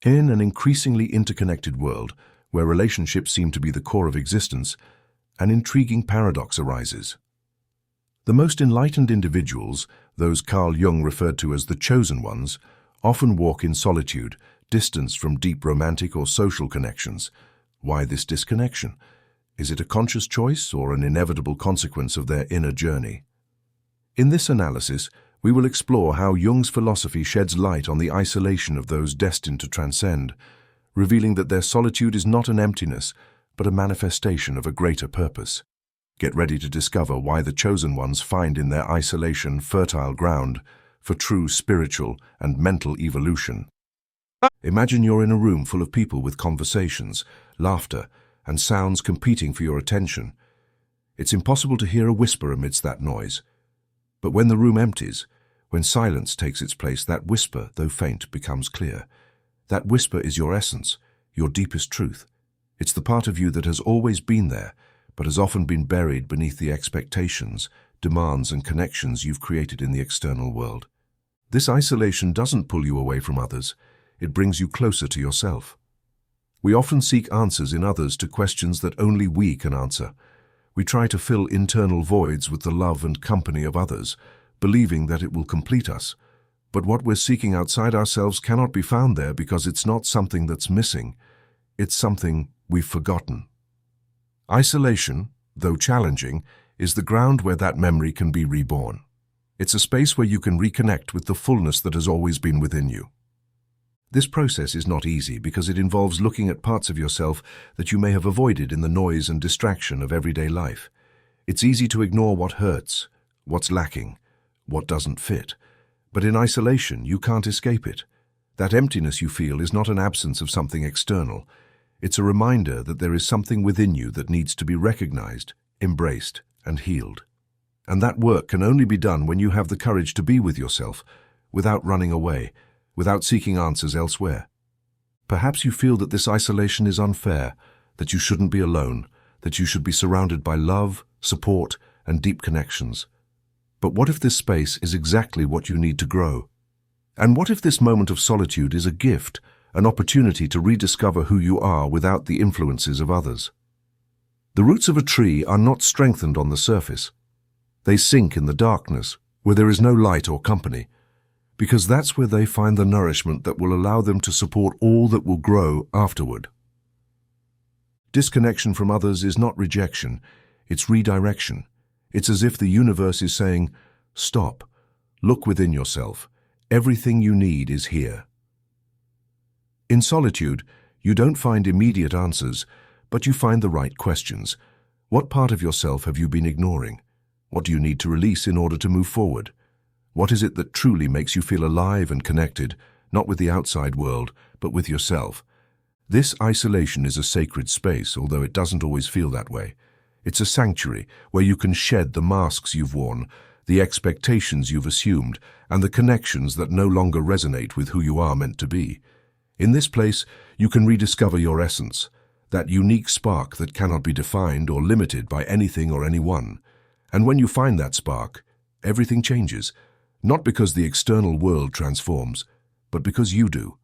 In an increasingly interconnected world, where relationships seem to be the core of existence, an intriguing paradox arises. The most enlightened individuals, those Carl Jung referred to as the chosen ones, often walk in solitude, distanced from deep romantic or social connections. Why this disconnection? Is it a conscious choice or an inevitable consequence of their inner journey? In this analysis, we will explore how Jung's philosophy sheds light on the isolation of those destined to transcend, revealing that their solitude is not an emptiness, but a manifestation of a greater purpose. Get ready to discover why the chosen ones find in their isolation fertile ground for true spiritual and mental evolution. Imagine you're in a room full of people with conversations, laughter, and sounds competing for your attention. It's impossible to hear a whisper amidst that noise. But when the room empties, when silence takes its place, that whisper, though faint, becomes clear. That whisper is your essence, your deepest truth. It's the part of you that has always been there, but has often been buried beneath the expectations, demands, and connections you've created in the external world. This isolation doesn't pull you away from others. It brings you closer to yourself. We often seek answers in others to questions that only we can answer. We try to fill internal voids with the love and company of others, believing that it will complete us. But what we're seeking outside ourselves cannot be found there because it's not something that's missing. It's something we've forgotten. Isolation, though challenging, is the ground where that memory can be reborn. It's a space where you can reconnect with the fullness that has always been within you. This process is not easy because it involves looking at parts of yourself that you may have avoided in the noise and distraction of everyday life. It's easy to ignore what hurts, what's lacking, what doesn't fit. But in isolation, you can't escape it. That emptiness you feel is not an absence of something external. It's a reminder that there is something within you that needs to be recognized, embraced, and healed. And that work can only be done when you have the courage to be with yourself, without running away, without seeking answers elsewhere. Perhaps you feel that this isolation is unfair, that you shouldn't be alone, that you should be surrounded by love, support, and deep connections. But what if this space is exactly what you need to grow? And what if this moment of solitude is a gift, an opportunity to rediscover who you are without the influences of others? The roots of a tree are not strengthened on the surface. They sink in the darkness, where there is no light or company, because that's where they find the nourishment that will allow them to support all that will grow afterward. Disconnection from others is not rejection, it's redirection. It's as if the universe is saying, stop, look within yourself. Everything you need is here. In solitude, you don't find immediate answers, but you find the right questions. What part of yourself have you been ignoring? What do you need to release in order to move forward? What is it that truly makes you feel alive and connected, not with the outside world, but with yourself? This isolation is a sacred space, although it doesn't always feel that way. It's a sanctuary where you can shed the masks you've worn, the expectations you've assumed, and the connections that no longer resonate with who you are meant to be. In this place, you can rediscover your essence, that unique spark that cannot be defined or limited by anything or anyone. And when you find that spark, everything changes. Not because the external world transforms, but because you do.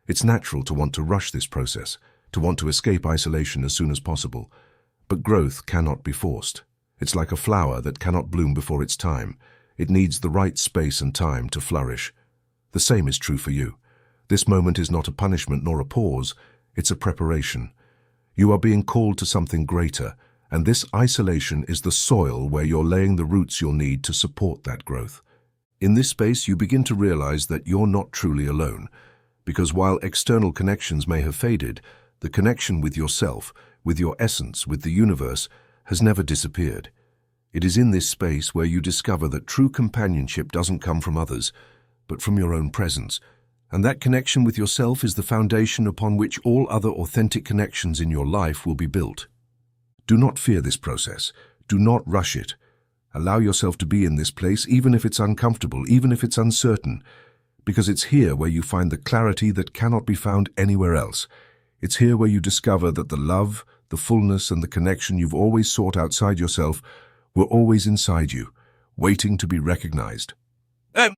It's natural to want to rush this process, to want to escape isolation as soon as possible. But growth cannot be forced. It's like a flower that cannot bloom before its time. It needs the right space and time to flourish. The same is true for you. This moment is not a punishment nor a pause. It's a preparation. You are being called to something greater, and this isolation is the soil where you're laying the roots you'll need to support that growth. In this space, you begin to realize that you're not truly alone, because while external connections may have faded, the connection with yourself, with your essence, with the universe, has never disappeared. It is in this space where you discover that true companionship doesn't come from others, but from your own presence, and that connection with yourself is the foundation upon which all other authentic connections in your life will be built. Do not fear this process. Do not rush it. Allow yourself to be in this place, even if it's uncomfortable, even if it's uncertain, because it's here where you find the clarity that cannot be found anywhere else. It's here where you discover that the love, the fullness, and the connection you've always sought outside yourself were always inside you, waiting to be recognized.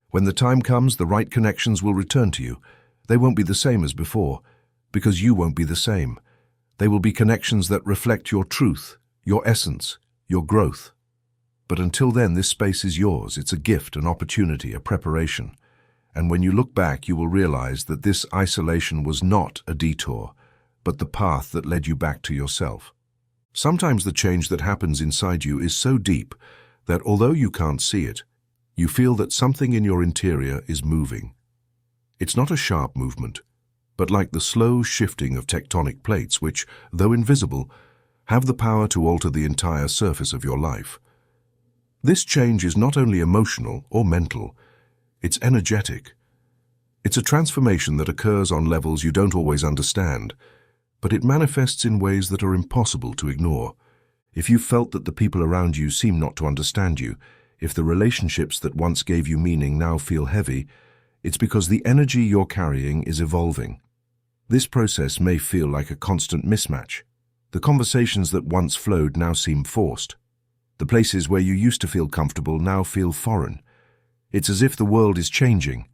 When the time comes, the right connections will return to you. They won't be the same as before, because you won't be the same. They will be connections that reflect your truth, your essence, your growth. But until then, this space is yours. It's a gift, an opportunity, a preparation. And when you look back, you will realize that this isolation was not a detour, but the path that led you back to yourself. Sometimes the change that happens inside you is so deep that although you can't see it, you feel that something in your interior is moving. It's not a sharp movement, but like the slow shifting of tectonic plates which, though invisible, have the power to alter the entire surface of your life. This change is not only emotional or mental, it's energetic. It's a transformation that occurs on levels you don't always understand, but it manifests in ways that are impossible to ignore. If you felt that the people around you seem not to understand you, if the relationships that once gave you meaning now feel heavy, it's because the energy you're carrying is evolving. This process may feel like a constant mismatch. The conversations that once flowed now seem forced. The places where you used to feel comfortable now feel foreign. It's as if the world is changing,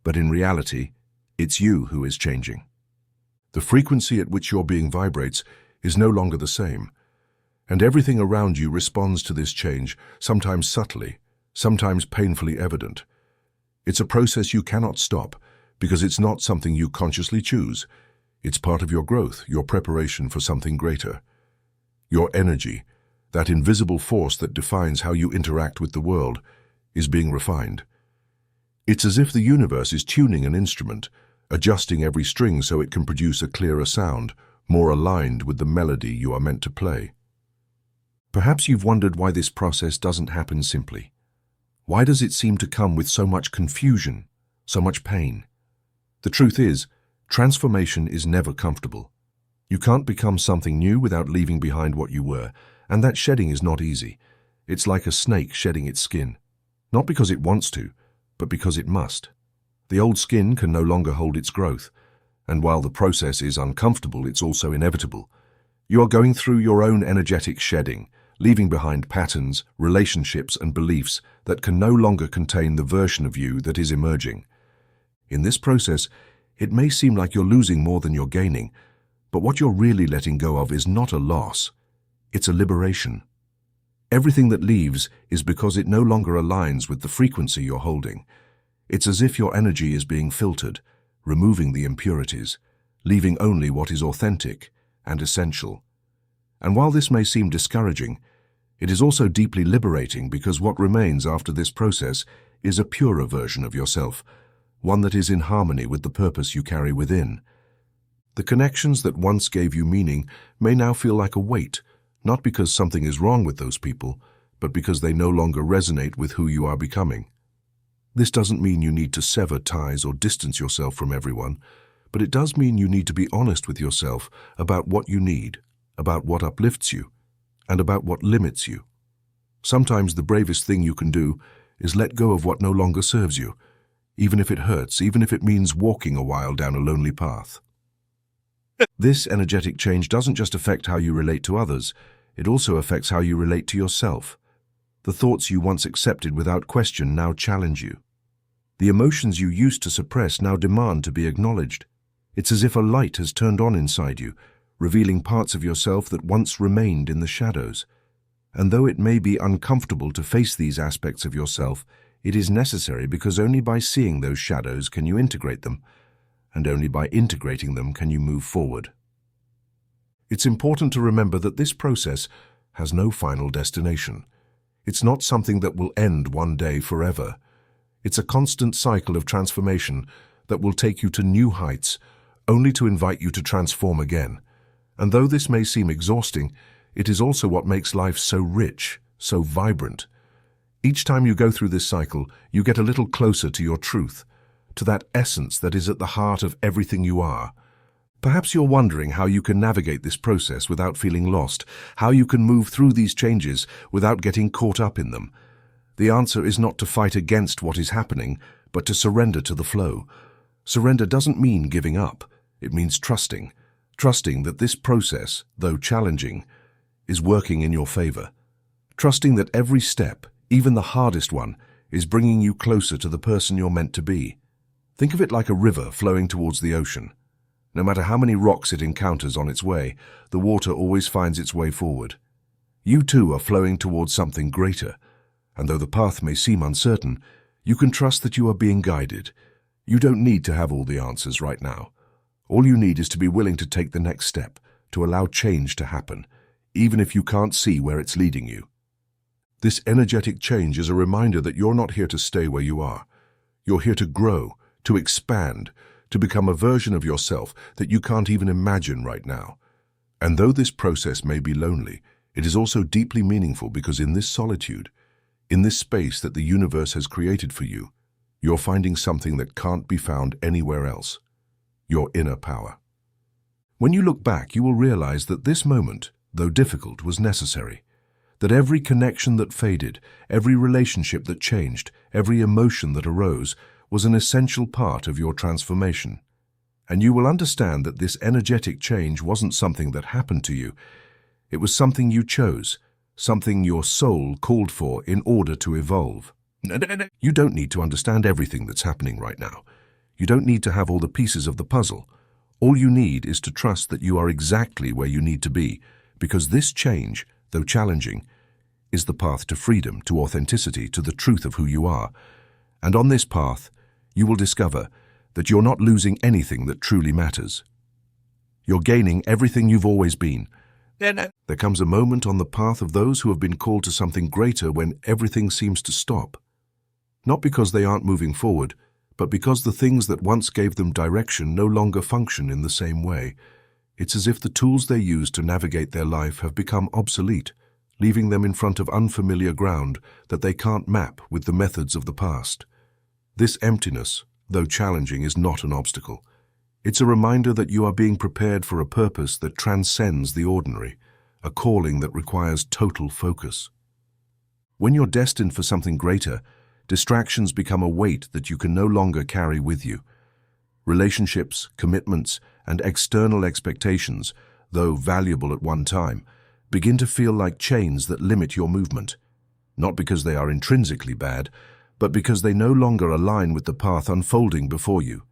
but in reality, it's you who is changing. The frequency at which your being vibrates is no longer the same, and everything around you responds to this change, sometimes subtly, sometimes painfully evident. It's a process you cannot stop, because it's not something you consciously choose. It's part of your growth, your preparation for something greater. Your energy, that invisible force that defines how you interact with the world, is being refined. It's as if the universe is tuning an instrument, adjusting every string so it can produce a clearer sound, more aligned with the melody you are meant to play. Perhaps you've wondered why this process doesn't happen simply. Why does it seem to come with so much confusion, so much pain? The truth is, transformation is never comfortable. You can't become something new without leaving behind what you were, and that shedding is not easy. It's like a snake shedding its skin. Not because it wants to, but because it must. The old skin can no longer hold its growth, and while the process is uncomfortable, it's also inevitable. You are going through your own energetic shedding, leaving behind patterns, relationships, and beliefs that can no longer contain the version of you that is emerging. In this process, it may seem like you're losing more than you're gaining, but what you're really letting go of is not a loss. It's a liberation. Everything that leaves is because it no longer aligns with the frequency you're holding. It's as if your energy is being filtered, removing the impurities, leaving only what is authentic and essential. And while this may seem discouraging, it is also deeply liberating because what remains after this process is a purer version of yourself, one that is in harmony with the purpose you carry within. The connections that once gave you meaning may now feel like a weight, not because something is wrong with those people, but because they no longer resonate with who you are becoming. This doesn't mean you need to sever ties or distance yourself from everyone, but it does mean you need to be honest with yourself about what you need, about what uplifts you, and about what limits you. Sometimes the bravest thing you can do is let go of what no longer serves you, even if it hurts, even if it means walking a while down a lonely path. This energetic change doesn't just affect how you relate to others, it also affects how you relate to yourself. The thoughts you once accepted without question now challenge you. The emotions you used to suppress now demand to be acknowledged. It's as if a light has turned on inside you, revealing parts of yourself that once remained in the shadows. And though it may be uncomfortable to face these aspects of yourself, it is necessary because only by seeing those shadows can you integrate them, and only by integrating them can you move forward. It's important to remember that this process has no final destination. It's not something that will end one day forever. It's a constant cycle of transformation that will take you to new heights, only to invite you to transform again. And though this may seem exhausting, it is also what makes life so rich, so vibrant. Each time you go through this cycle, you get a little closer to your truth, to that essence that is at the heart of everything you are. Perhaps you're wondering how you can navigate this process without feeling lost, how you can move through these changes without getting caught up in them. The answer is not to fight against what is happening, but to surrender to the flow. Surrender doesn't mean giving up. It means trusting that this process, though challenging, is working in your favor. Trusting that every step, even the hardest one, is bringing you closer to the person you're meant to be. Think of it like a river flowing towards the ocean. No matter how many rocks it encounters on its way, the water always finds its way forward. You too are flowing towards something greater, and though the path may seem uncertain, you can trust that you are being guided. You don't need to have all the answers right now. All you need is to be willing to take the next step, to allow change to happen, even if you can't see where it's leading you. This energetic change is a reminder that you're not here to stay where you are. You're here to grow, to expand, to become a version of yourself that you can't even imagine right now. And though this process may be lonely, it is also deeply meaningful because in this solitude, in this space that the universe has created for you, you're finding something that can't be found anywhere else: your inner power. When you look back, you will realize that this moment, though difficult, was necessary. That every connection that faded, every relationship that changed, every emotion that arose, was an essential part of your transformation. And you will understand that this energetic change wasn't something that happened to you. It was something you chose, something your soul called for in order to evolve. You don't need to understand everything that's happening right now. You don't need to have all the pieces of the puzzle. All you need is to trust that you are exactly where you need to be, because this change, though challenging, is the path to freedom, to authenticity, to the truth of who you are. And on this path, you will discover that you're not losing anything that truly matters. You're gaining everything you've always been. There comes a moment on the path of those who have been called to something greater when everything seems to stop. Not because they aren't moving forward, but because the things that once gave them direction no longer function in the same way. It's as if the tools they use to navigate their life have become obsolete, leaving them in front of unfamiliar ground that they can't map with the methods of the past. This emptiness, though challenging, is not an obstacle. It's a reminder that you are being prepared for a purpose that transcends the ordinary, a calling that requires total focus. When you're destined for something greater, distractions become a weight that you can no longer carry with you. Relationships, commitments, and external expectations, though valuable at one time, begin to feel like chains that limit your movement, not because they are intrinsically bad, but because they no longer align with the path unfolding before you.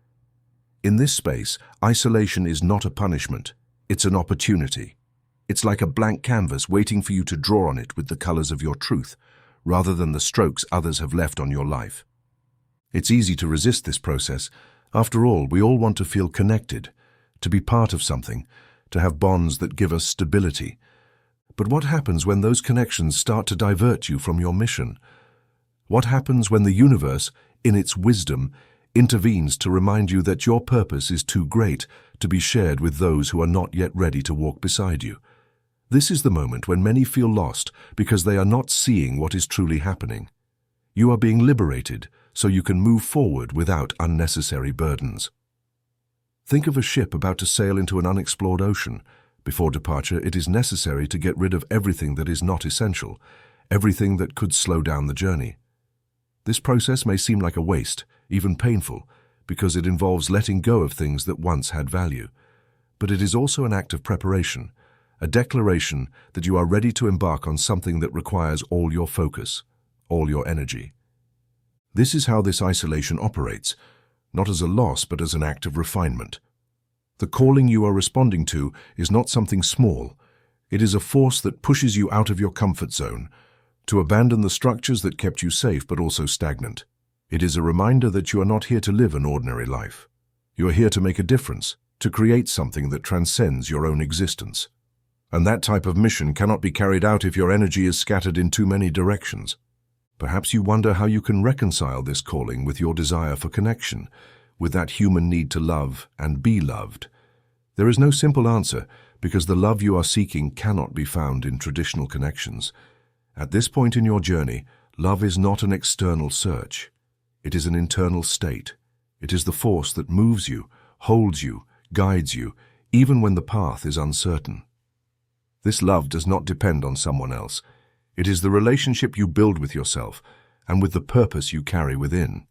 In this space, isolation is not a punishment, it's an opportunity. It's like a blank canvas waiting for you to draw on it with the colors of your truth, rather than the strokes others have left on your life. It's easy to resist this process. After all, we all want to feel connected, to be part of something, to have bonds that give us stability. But what happens when those connections start to divert you from your mission? What happens when the universe, in its wisdom, intervenes to remind you that your purpose is too great to be shared with those who are not yet ready to walk beside you? This is the moment when many feel lost because they are not seeing what is truly happening. You are being liberated so you can move forward without unnecessary burdens. Think of a ship about to sail into an unexplored ocean. Before departure, it is necessary to get rid of everything that is not essential, everything that could slow down the journey. This process may seem like a waste, even painful, because it involves letting go of things that once had value. But it is also an act of preparation, a declaration that you are ready to embark on something that requires all your focus, all your energy. This is how this isolation operates, not as a loss but as an act of refinement. The calling you are responding to is not something small. It is a force that pushes you out of your comfort zone, to abandon the structures that kept you safe but also stagnant. It is a reminder that you are not here to live an ordinary life. You are here to make a difference, to create something that transcends your own existence. And that type of mission cannot be carried out if your energy is scattered in too many directions. Perhaps you wonder how you can reconcile this calling with your desire for connection, with that human need to love and be loved. There is no simple answer, because the love you are seeking cannot be found in traditional connections. At this point in your journey, love is not an external search. It is an internal state. It is the force that moves you, holds you, guides you, even when the path is uncertain. This love does not depend on someone else. It is the relationship you build with yourself and with the purpose you carry within.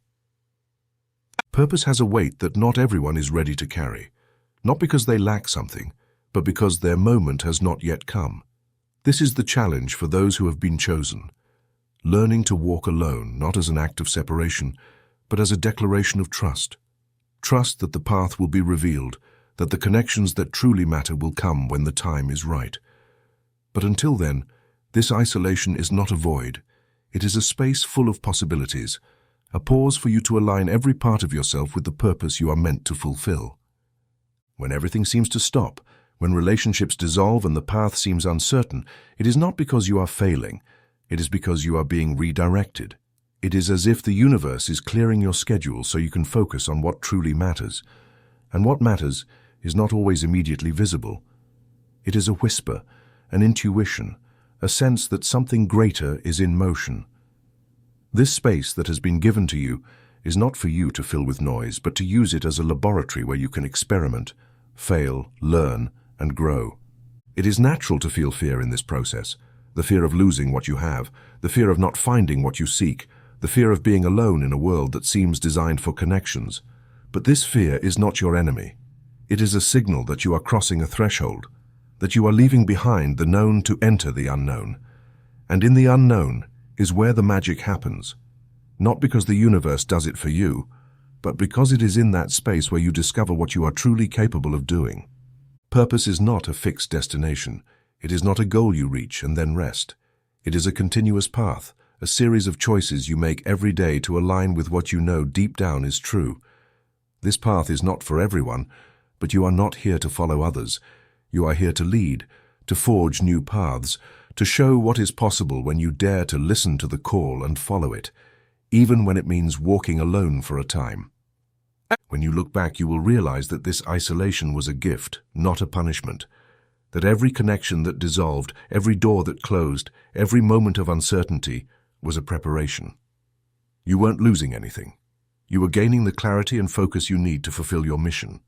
Purpose has a weight that not everyone is ready to carry, not because they lack something, but because their moment has not yet come. This is the challenge for those who have been chosen. Learning to walk alone, not as an act of separation, but as a declaration of trust. Trust that the path will be revealed, that the connections that truly matter will come when the time is right. But until then, this isolation is not a void. It is a space full of possibilities, a pause for you to align every part of yourself with the purpose you are meant to fulfill. When everything seems to stop, when relationships dissolve and the path seems uncertain, it is not because you are failing. It is because you are being redirected. It is as if the universe is clearing your schedule so you can focus on what truly matters. And what matters is not always immediately visible. It is a whisper, an intuition, a sense that something greater is in motion. This space that has been given to you is not for you to fill with noise, but to use it as a laboratory where you can experiment, fail, learn, and grow. It is natural to feel fear in this process, the fear of losing what you have, the fear of not finding what you seek, the fear of being alone in a world that seems designed for connections. But this fear is not your enemy. It is a signal that you are crossing a threshold, that you are leaving behind the known to enter the unknown. And in the unknown is where the magic happens, not because the universe does it for you, but because it is in that space where you discover what you are truly capable of doing. Purpose is not a fixed destination. It is not a goal you reach and then rest. It is a continuous path, a series of choices you make every day to align with what you know deep down is true. This path is not for everyone, but you are not here to follow others. You are here to lead, to forge new paths, to show what is possible when you dare to listen to the call and follow it, even when it means walking alone for a time. When you look back, you will realize that this isolation was a gift, not a punishment. That every connection that dissolved, every door that closed, every moment of uncertainty was a preparation. You weren't losing anything. You were gaining the clarity and focus you need to fulfill your mission.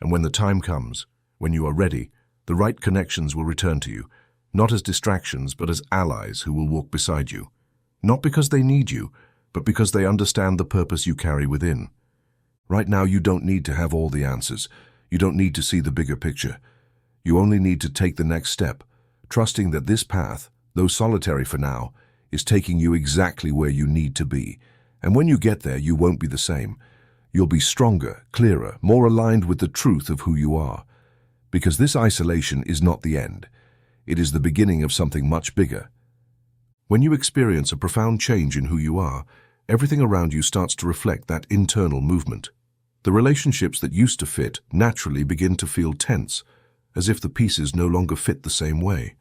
And when the time comes, when you are ready, the right connections will return to you, not as distractions, but as allies who will walk beside you. Not because they need you, but because they understand the purpose you carry within. Right now, you don't need to have all the answers. You don't need to see the bigger picture. You only need to take the next step, trusting that this path, though solitary for now, is taking you exactly where you need to be. And when you get there, you won't be the same. You'll be stronger, clearer, more aligned with the truth of who you are. Because this isolation is not the end. It is the beginning of something much bigger. When you experience a profound change in who you are, everything around you starts to reflect that internal movement. The relationships that used to fit naturally begin to feel tense, as if the pieces no longer fit the same way.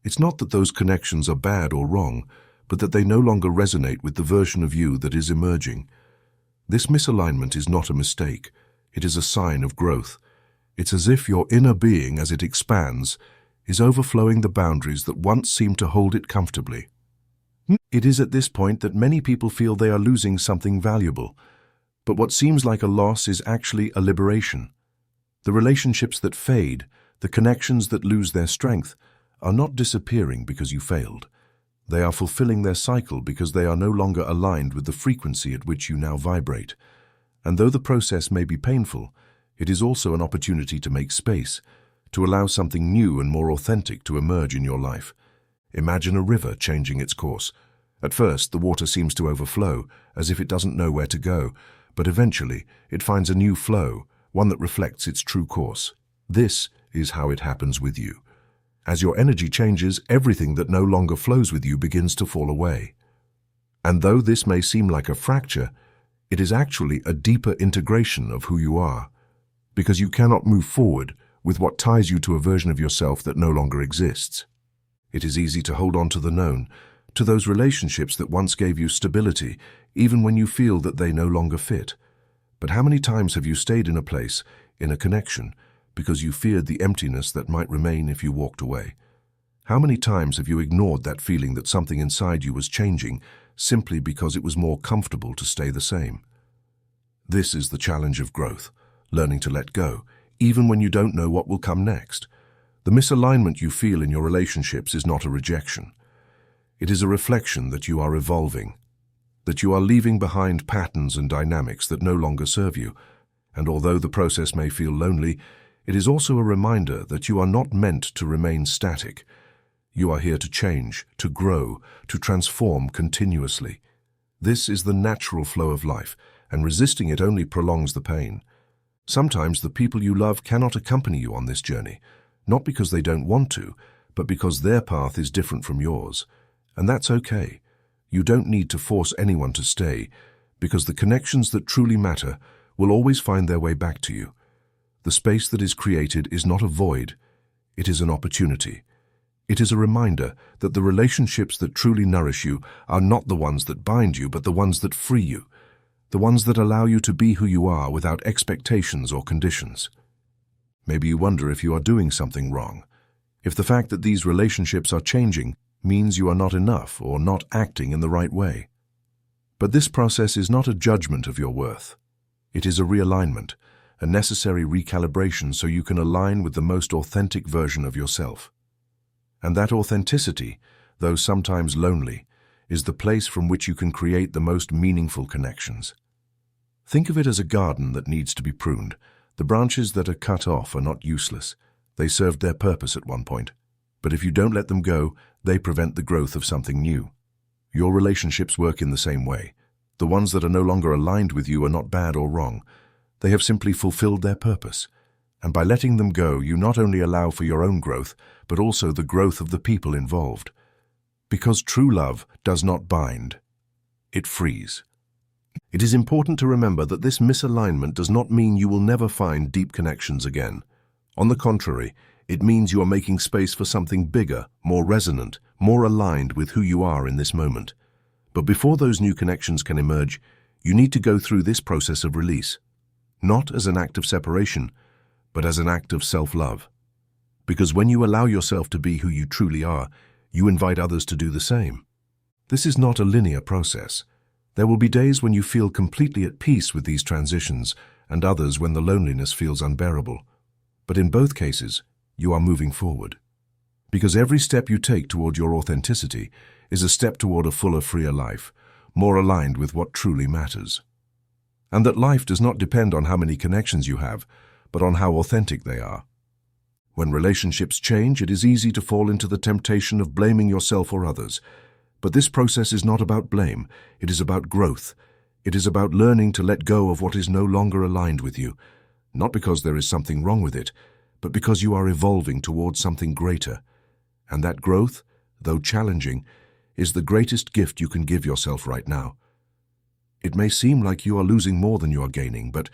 It's not that those connections are bad or wrong, but that they no longer resonate with the version of you that is emerging. This misalignment is not a mistake. It is a sign of growth. It's as if your inner being, as it expands, is overflowing the boundaries that once seemed to hold it comfortably. It is at this point that many people feel they are losing something valuable, but what seems like a loss is actually a liberation. The relationships that fade, the connections that lose their strength, are not disappearing because you failed. They are fulfilling their cycle because they are no longer aligned with the frequency at which you now vibrate. And though the process may be painful, it is also an opportunity to make space, to allow something new and more authentic to emerge in your life. Imagine a river changing its course. At first, the water seems to overflow, as if it doesn't know where to go, but eventually it finds a new flow, one that reflects its true course. This is how it happens with you. As your energy changes, everything that no longer flows with you begins to fall away. And though this may seem like a fracture, it is actually a deeper integration of who you are, because you cannot move forward with what ties you to a version of yourself that no longer exists. It is easy to hold on to the known, to those relationships that once gave you stability, even when you feel that they no longer fit. But how many times have you stayed in a place, in a connection, because you feared the emptiness that might remain if you walked away? How many times have you ignored that feeling that something inside you was changing simply because it was more comfortable to stay the same? This is the challenge of growth, learning to let go, even when you don't know what will come next. The misalignment you feel in your relationships is not a rejection. It is a reflection that you are evolving, that you are leaving behind patterns and dynamics that no longer serve you. And although the process may feel lonely, it is also a reminder that you are not meant to remain static. You are here to change, to grow, to transform continuously. This is the natural flow of life, and resisting it only prolongs the pain. Sometimes the people you love cannot accompany you on this journey, not because they don't want to, but because their path is different from yours. And that's okay. You don't need to force anyone to stay, because the connections that truly matter will always find their way back to you. The space that is created is not a void, it is an opportunity. It is a reminder that the relationships that truly nourish you are not the ones that bind you, but the ones that free you, the ones that allow you to be who you are without expectations or conditions. Maybe you wonder if you are doing something wrong, if the fact that these relationships are changing means you are not enough or not acting in the right way. But this process is not a judgment of your worth. It is a realignment, a necessary recalibration so you can align with the most authentic version of yourself. And that authenticity, though sometimes lonely, is the place from which you can create the most meaningful connections. Think of it as a garden that needs to be pruned. The branches that are cut off are not useless. They served their purpose at one point. But if you don't let them go, they prevent the growth of something new. Your relationships work in the same way. The ones that are no longer aligned with you are not bad or wrong. They have simply fulfilled their purpose. And by letting them go, you not only allow for your own growth, but also the growth of the people involved. Because true love does not bind, it frees. It is important to remember that this misalignment does not mean you will never find deep connections again. On the contrary, it means you are making space for something bigger, more resonant, more aligned with who you are in this moment. But before those new connections can emerge, you need to go through this process of release, not as an act of separation, but as an act of self-love. Because when you allow yourself to be who you truly are, you invite others to do the same. This is not a linear process. There will be days when you feel completely at peace with these transitions, and others when the loneliness feels unbearable. But in both cases, you are moving forward. Because every step you take toward your authenticity is a step toward a fuller, freer life, more aligned with what truly matters. And that life does not depend on how many connections you have, but on how authentic they are. When relationships change, it is easy to fall into the temptation of blaming yourself or others. But this process is not about blame, it is about growth. It is about learning to let go of what is no longer aligned with you, not because there is something wrong with it, but because you are evolving towards something greater. And that growth, though challenging, is the greatest gift you can give yourself right now. It may seem like you are losing more than you are gaining, but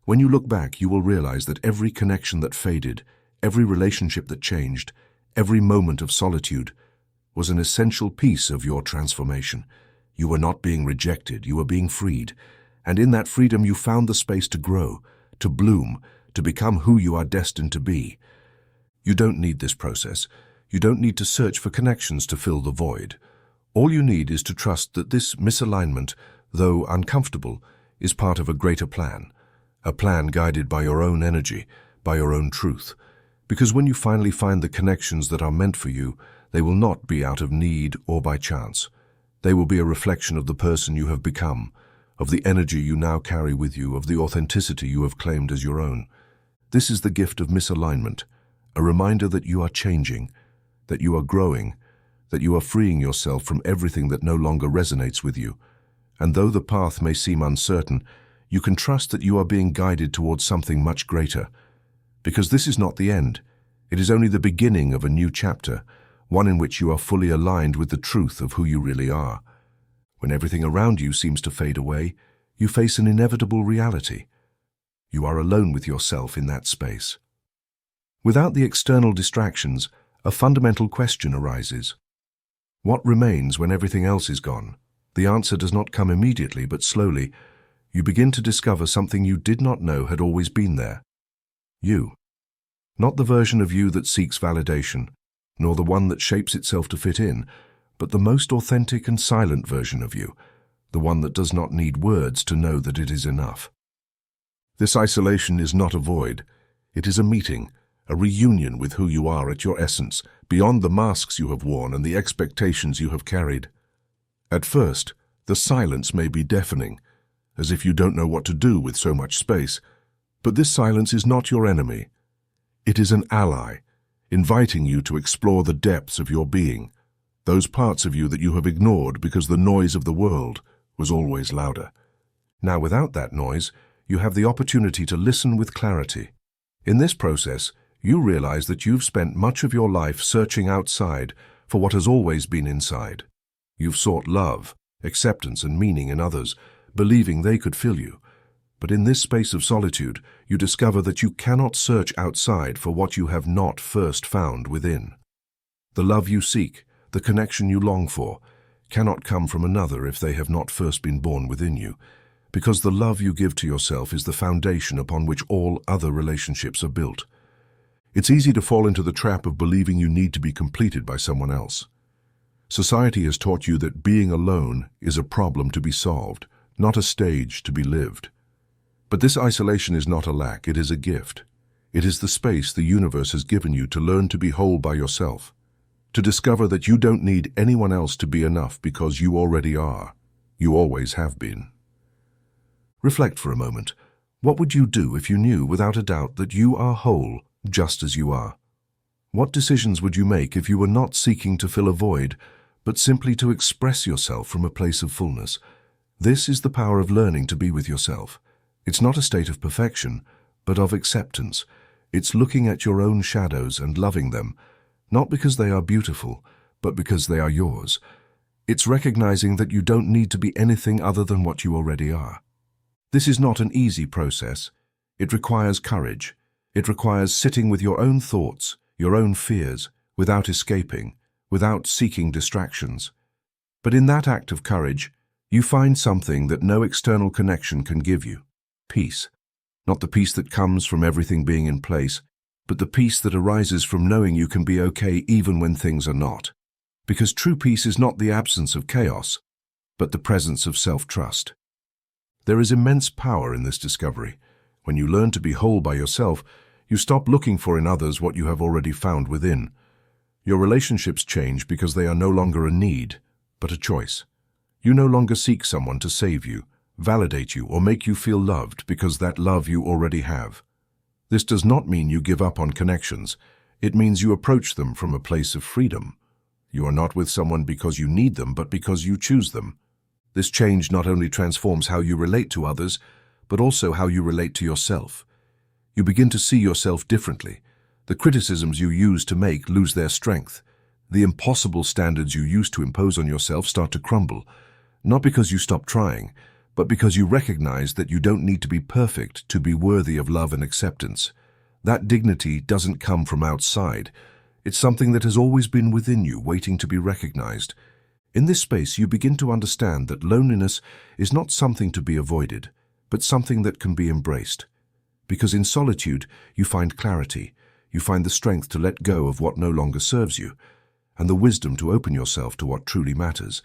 when you look back, you will realize that every connection that faded, every relationship that changed, every moment of solitude was an essential piece of your transformation. You were not being rejected, you were being freed. And in that freedom you found the space to grow, to bloom, to become who you are destined to be. You don't need this process. You don't need to search for connections to fill the void. All you need is to trust that this misalignment, though uncomfortable, is part of a greater plan. A plan guided by your own energy, by your own truth. Because when you finally find the connections that are meant for you, they will not be out of need or by chance. They will be a reflection of the person you have become, of the energy you now carry with you, of the authenticity you have claimed as your own. This is the gift of misalignment, a reminder that you are changing, that you are growing, that you are freeing yourself from everything that no longer resonates with you. And though the path may seem uncertain, you can trust that you are being guided towards something much greater. Because this is not the end. It is only the beginning of a new chapter, one in which you are fully aligned with the truth of who you really are. When everything around you seems to fade away, you face an inevitable reality. You are alone with yourself in that space. Without the external distractions, a fundamental question arises. What remains when everything else is gone? The answer does not come immediately, but slowly, you begin to discover something you did not know had always been there. You. Not the version of you that seeks validation, nor the one that shapes itself to fit in, but the most authentic and silent version of you, the one that does not need words to know that it is enough. This isolation is not a void. It is a meeting, a reunion with who you are at your essence, beyond the masks you have worn and the expectations you have carried. At first, the silence may be deafening, as if you don't know what to do with so much space. But this silence is not your enemy. It is an ally, inviting you to explore the depths of your being, those parts of you that you have ignored because the noise of the world was always louder. Now, without that noise, you have the opportunity to listen with clarity. In this process, you realize that you've spent much of your life searching outside for what has always been inside. You've sought love, acceptance, and meaning in others, believing they could fill you. But in this space of solitude, you discover that you cannot search outside for what you have not first found within. The love you seek, the connection you long for, cannot come from another if they have not first been born within you, because the love you give to yourself is the foundation upon which all other relationships are built. It's easy to fall into the trap of believing you need to be completed by someone else. Society has taught you that being alone is a problem to be solved, not a stage to be lived. But this isolation is not a lack, it is a gift. It is the space the universe has given you to learn to be whole by yourself, to discover that you don't need anyone else to be enough because you already are. You always have been. Reflect for a moment. What would you do if you knew without a doubt that you are whole just as you are? What decisions would you make if you were not seeking to fill a void, but simply to express yourself from a place of fullness? This is the power of learning to be with yourself. It's not a state of perfection, but of acceptance. It's looking at your own shadows and loving them, not because they are beautiful, but because they are yours. It's recognizing that you don't need to be anything other than what you already are. This is not an easy process. It requires courage. It requires sitting with your own thoughts, your own fears, without escaping, without seeking distractions. But in that act of courage, you find something that no external connection can give you: peace. Not the peace that comes from everything being in place, but the peace that arises from knowing you can be okay even when things are not. Because true peace is not the absence of chaos, but the presence of self-trust. There is immense power in this discovery. When you learn to be whole by yourself, you stop looking for in others what you have already found within. Your relationships change because they are no longer a need, but a choice. You no longer seek someone to save you, validate you, or make you feel loved because that love you already have. This does not mean you give up on connections. It means you approach them from a place of freedom. You are not with someone because you need them, but because you choose them. This change not only transforms how you relate to others, but also how you relate to yourself. You begin to see yourself differently. The criticisms you used to make lose their strength. The impossible standards you used to impose on yourself start to crumble, not because you stop trying, but because you recognize that you don't need to be perfect to be worthy of love and acceptance. That dignity doesn't come from outside. It's something that has always been within you, waiting to be recognized. In this space, you begin to understand that loneliness is not something to be avoided, but something that can be embraced. Because in solitude, you find clarity, you find the strength to let go of what no longer serves you, and the wisdom to open yourself to what truly matters.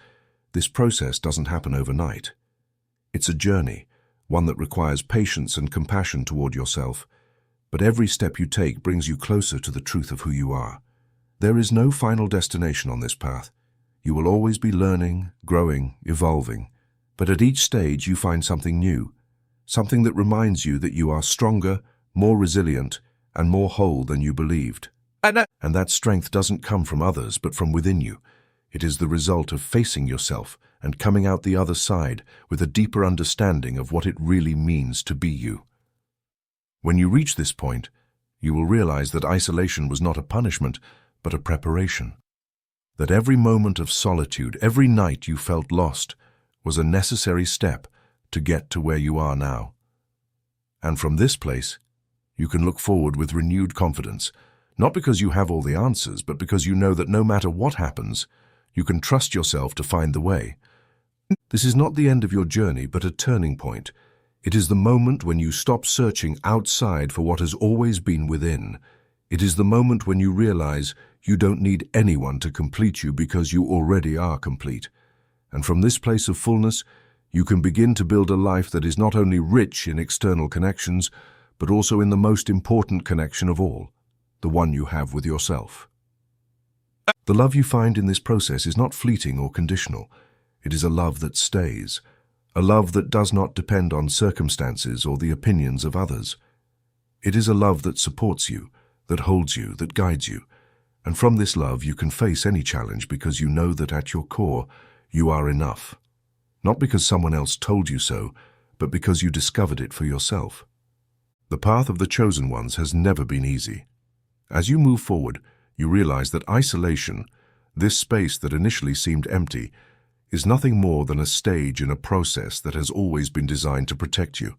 This process doesn't happen overnight. It's a journey, one that requires patience and compassion toward yourself. But every step you take brings you closer to the truth of who you are. There is no final destination on this path. You will always be learning, growing, evolving. But at each stage you find something new, something that reminds you that you are stronger, more resilient, and more whole than you believed. And that strength doesn't come from others, but from within you. It is the result of facing yourself and coming out the other side with a deeper understanding of what it really means to be you. When you reach this point, you will realize that isolation was not a punishment, but a preparation. That every moment of solitude, every night you felt lost, was a necessary step to get to where you are now. And from this place, you can look forward with renewed confidence, not because you have all the answers, but because you know that no matter what happens, you can trust yourself to find the way. This is not the end of your journey, but a turning point. It is the moment when you stop searching outside for what has always been within. It is the moment when you realize you don't need anyone to complete you because you already are complete. And from this place of fullness, you can begin to build a life that is not only rich in external connections, but also in the most important connection of all, the one you have with yourself. The love you find in this process is not fleeting or conditional. It is a love that stays, a love that does not depend on circumstances or the opinions of others. It is a love that supports you, that holds you, that guides you. And from this love you can face any challenge because you know that at your core you are enough. Not because someone else told you so, but because you discovered it for yourself. The path of the chosen ones has never been easy. As you move forward, you realize that isolation, this space that initially seemed empty, is nothing more than a stage in a process that has always been designed to protect you.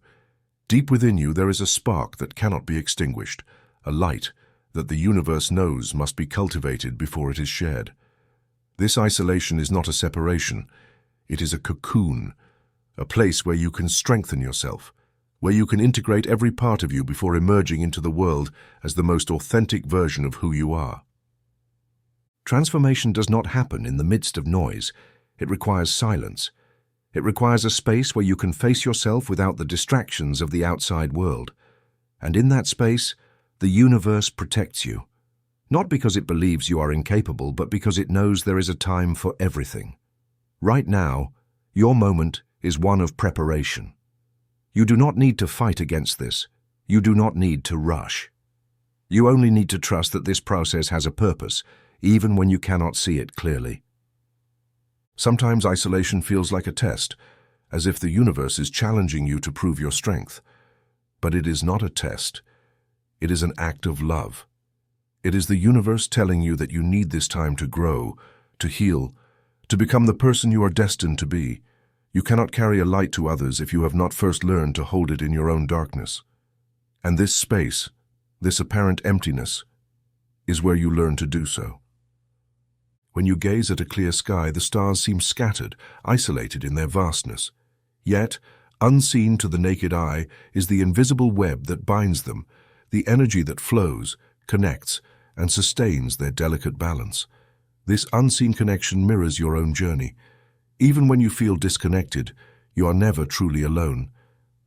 Deep within you there is a spark that cannot be extinguished, a light that the universe knows must be cultivated before it is shared. This isolation is not a separation, it is a cocoon, a place where you can strengthen yourself, where you can integrate every part of you before emerging into the world as the most authentic version of who you are. Transformation does not happen in the midst of noise. It requires silence. It requires a space where you can face yourself without the distractions of the outside world. And in that space, the universe protects you. Not because it believes you are incapable, but because it knows there is a time for everything. Right now, your moment is one of preparation. You do not need to fight against this. You do not need to rush. You only need to trust that this process has a purpose, even when you cannot see it clearly. Sometimes isolation feels like a test, as if the universe is challenging you to prove your strength. But it is not a test. It is an act of love. It is the universe telling you that you need this time to grow, to heal, to become the person you are destined to be. You cannot carry a light to others if you have not first learned to hold it in your own darkness. And this space, this apparent emptiness, is where you learn to do so. When you gaze at a clear sky, the stars seem scattered, isolated in their vastness. Yet, unseen to the naked eye is the invisible web that binds them, the energy that flows, connects, and sustains their delicate balance. This unseen connection mirrors your own journey. Even when you feel disconnected, you are never truly alone.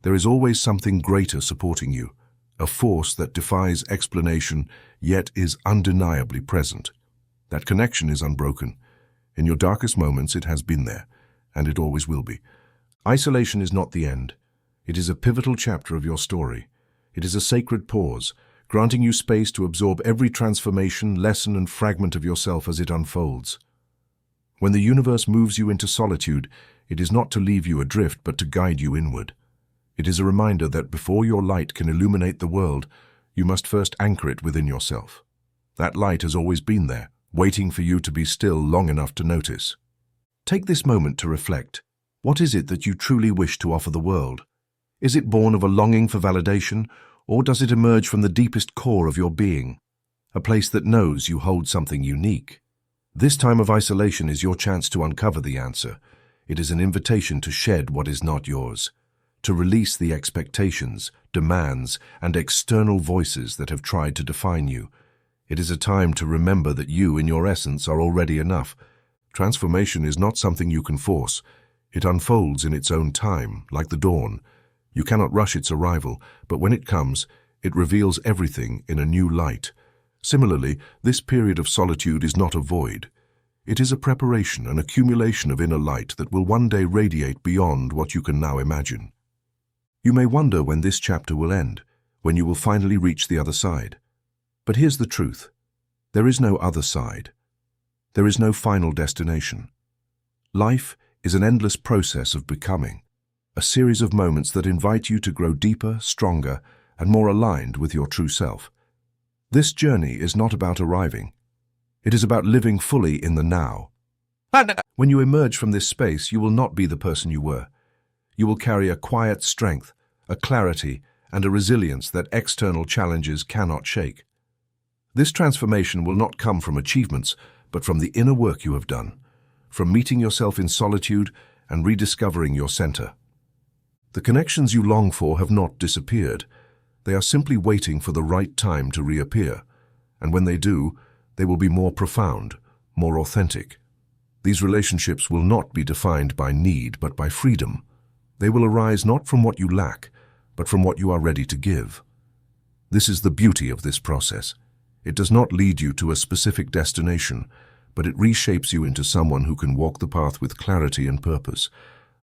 There is always something greater supporting you, a force that defies explanation, yet is undeniably present. That connection is unbroken. In your darkest moments, it has been there, and it always will be. Isolation is not the end. It is a pivotal chapter of your story. It is a sacred pause, granting you space to absorb every transformation, lesson, and fragment of yourself as it unfolds. When the universe moves you into solitude, it is not to leave you adrift, but to guide you inward. It is a reminder that before your light can illuminate the world, you must first anchor it within yourself. That light has always been there, waiting for you to be still long enough to notice. Take this moment to reflect. What is it that you truly wish to offer the world? Is it born of a longing for validation, or does it emerge from the deepest core of your being, a place that knows you hold something unique? This time of isolation is your chance to uncover the answer. It is an invitation to shed what is not yours, to release the expectations, demands, and external voices that have tried to define you. It is a time to remember that you, in your essence, are already enough. Transformation is not something you can force. It unfolds in its own time, like the dawn. You cannot rush its arrival, but when it comes, it reveals everything in a new light. Similarly, this period of solitude is not a void. It is a preparation, an accumulation of inner light that will one day radiate beyond what you can now imagine. You may wonder when this chapter will end, when you will finally reach the other side. But here's the truth. There is no other side. There is no final destination. Life is an endless process of becoming, a series of moments that invite you to grow deeper, stronger, and more aligned with your true self. This journey is not about arriving. It is about living fully in the now. When you emerge from this space, you will not be the person you were. You will carry a quiet strength, a clarity, and a resilience that external challenges cannot shake. This transformation will not come from achievements, but from the inner work you have done, from meeting yourself in solitude and rediscovering your center. The connections you long for have not disappeared. They are simply waiting for the right time to reappear, and when they do, they will be more profound, more authentic. These relationships will not be defined by need, but by freedom. They will arise not from what you lack, but from what you are ready to give. This is the beauty of this process. It does not lead you to a specific destination, but it reshapes you into someone who can walk the path with clarity and purpose.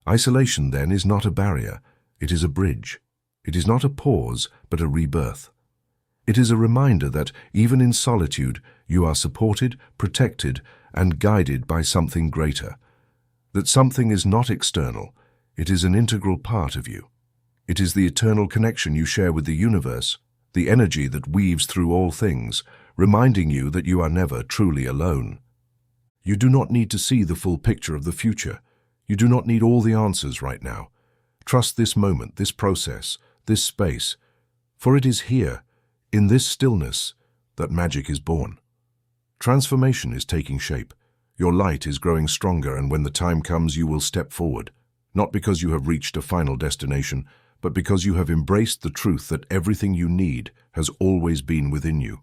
Isolation, then, is not a barrier. It is a bridge. It is not a pause, but a rebirth. It is a reminder that, even in solitude, you are supported, protected, and guided by something greater. That something is not external. It is an integral part of you. It is the eternal connection you share with the universe, the energy that weaves through all things, reminding you that you are never truly alone. You do not need to see the full picture of the future. You do not need all the answers right now. Trust this moment, this process, this space, for it is here, in this stillness, that magic is born. Transformation is taking shape. Your light is growing stronger, and when the time comes, you will step forward, not because you have reached a final destination, but because you have embraced the truth that everything you need has always been within you.